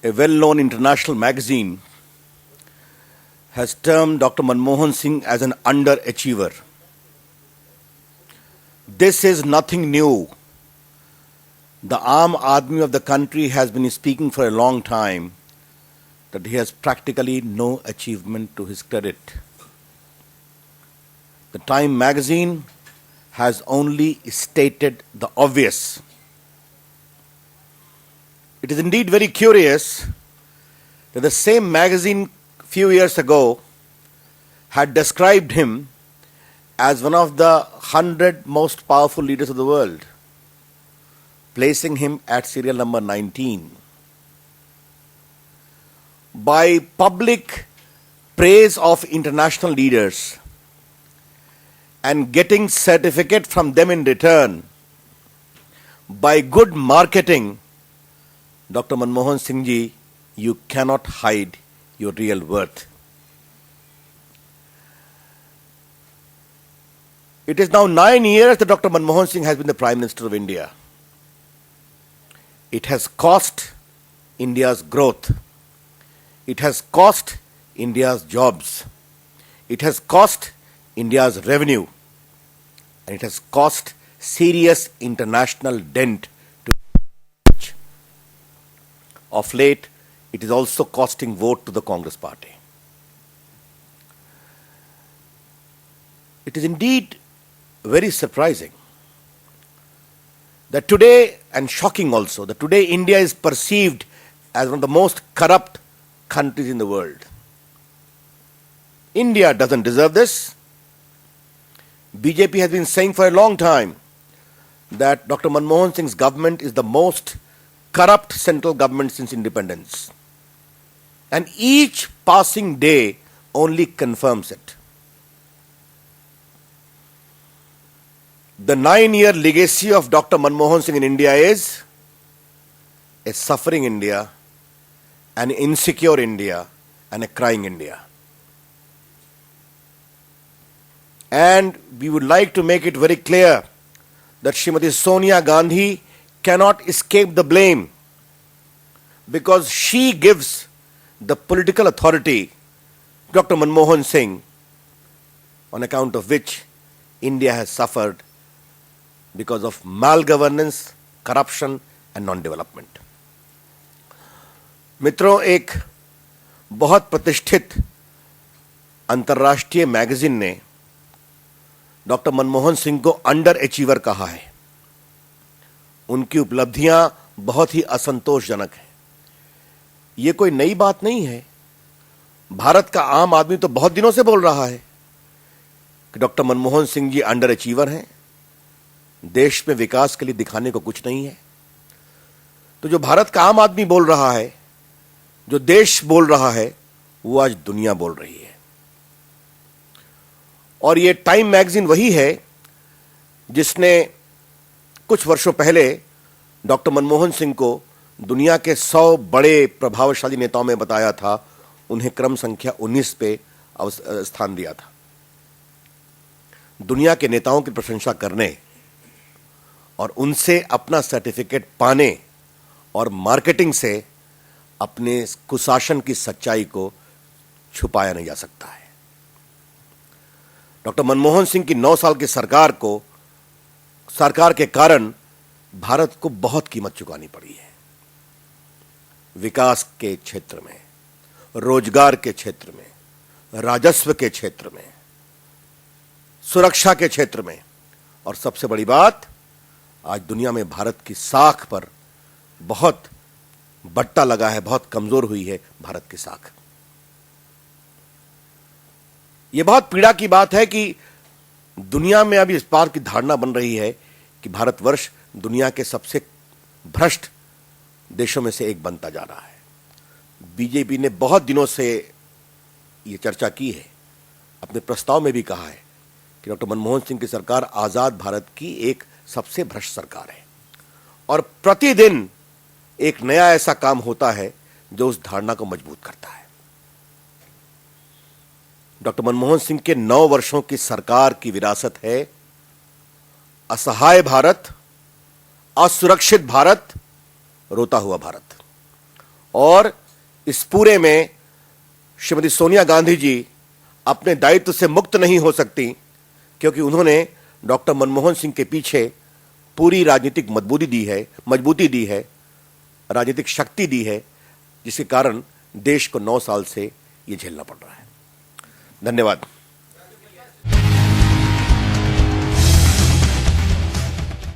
A well-known international magazine has termed Dr. Manmohan Singh as an underachiever. This is nothing new. The Aam Aadmi of the country has been speaking for a long time that he has practically no achievement to his credit. The Time magazine has only stated the obvious. It is indeed very curious that the same magazine few years ago had described him as one of the 100 most powerful leaders of the world, placing him at serial number 19. By public praise of international leaders and getting certificate from them in return, by good marketing, Dr. Manmohan Singh ji, you cannot hide your real worth. It is now 9 years that Dr. Manmohan Singh has been the Prime Minister of India. It has cost India's growth. It has cost India's jobs. It has cost India's revenue. And it has cost serious international dent to. Of late, it is also costing vote to the Congress party. It is indeed very surprising that today, and shocking also, that today India is perceived as one of the most corrupt countries in the world. India doesn't deserve this. BJP has been saying for a long time that Dr. Manmohan Singh's government is the most corrupt central government since independence. And each passing day only confirms it. The 9-year legacy of Dr. Manmohan Singh in India is a suffering India, an insecure India, and a crying India. And we would like to make it very clear that Srimati Sonia Gandhi cannot escape the blame, because she gives the political authority to Dr. Manmohan Singh, on account of which India has suffered because of malgovernance, corruption and non-development. मित्रों, एक बहुत प्रतिष्ठित अंतर्राष्ट्रीय magazine ने doctor Manmohan Singh को under achiever कहा है. उनकी उपलब्धियां बहुत ही असंतोषजनक हैं. ये कोई नई बात नहीं है. भारत का आम आदमी तो बहुत दिनों से बोल रहा है कि doctor Manmohan Singh ji under achiever हैं, देश में विकास के लिए दिखाने को कुछ नहीं है. तो जो भारत का आम आदमी बोल रहा है, जो देश बोल रहा है, वो आज दुनिया बोल रही है. और ये टाइम मैगजीन वही है जिसने कुछ वर्षों पहले डॉक्टर मनमोहन सिंह को दुनिया के 100 बड़े प्रभावशाली नेताओं में बताया था. उन्हें क्रम संख्या 19 पे स्थान दिया था. दुनिया के नेताओं की प्रशंसा करने और उनसे अपना सर्टिफिकेट पाने और मार्केटिंग से अपने कुशासन की सच्चाई को छुपाया नहीं जा सकता है. डॉक्टर मनमोहन सिंह की 9 साल की सरकार के कारण भारत को बहुत कीमत चुकानी पड़ी है. विकास के क्षेत्र में, रोजगार के क्षेत्र में, राजस्व के क्षेत्र में, सुरक्षा के क्षेत्र में, और सबसे बड़ी बात, आज दुनिया में भारत की साख पर बहुत बट्टा लगा है, बहुत कमजोर हुई है भारत की साख. यह बहुत पीड़ा की बात है कि दुनिया में अभी इस बात की धारणा बन रही है कि भारतवर्ष दुनिया के सबसे भ्रष्ट देशों में से एक बनता जा रहा है. बीजेपी ने बहुत दिनों से यह चर्चा की है, अपने प्रस्ताव में भी कहा है कि डॉक्टर मनमोहन सिंह की सरकार आजाद भारत की एक सबसे भ्रष्ट सरकार है. और प्रतिदिन एक नया ऐसा काम होता है जो उस धारणा को मजबूत करता है. डॉक्टर मनमोहन सिंह के 9 वर्षों की सरकार की विरासत है असहाय भारत, असुरक्षित भारत, रोता हुआ भारत. और इस पूरे में श्रीमती सोनिया गांधी जी अपने दायित्व से मुक्त नहीं हो सकती, क्योंकि उन्होंने डॉक्टर मनमोहन सिंह के पीछे पूरी राजनीतिक मजबूती दी है, राजनीतिक शक्ति दी है, जिसके कारण देश को 9 साल से यह झेलना पड़ रहा है। धन्यवाद।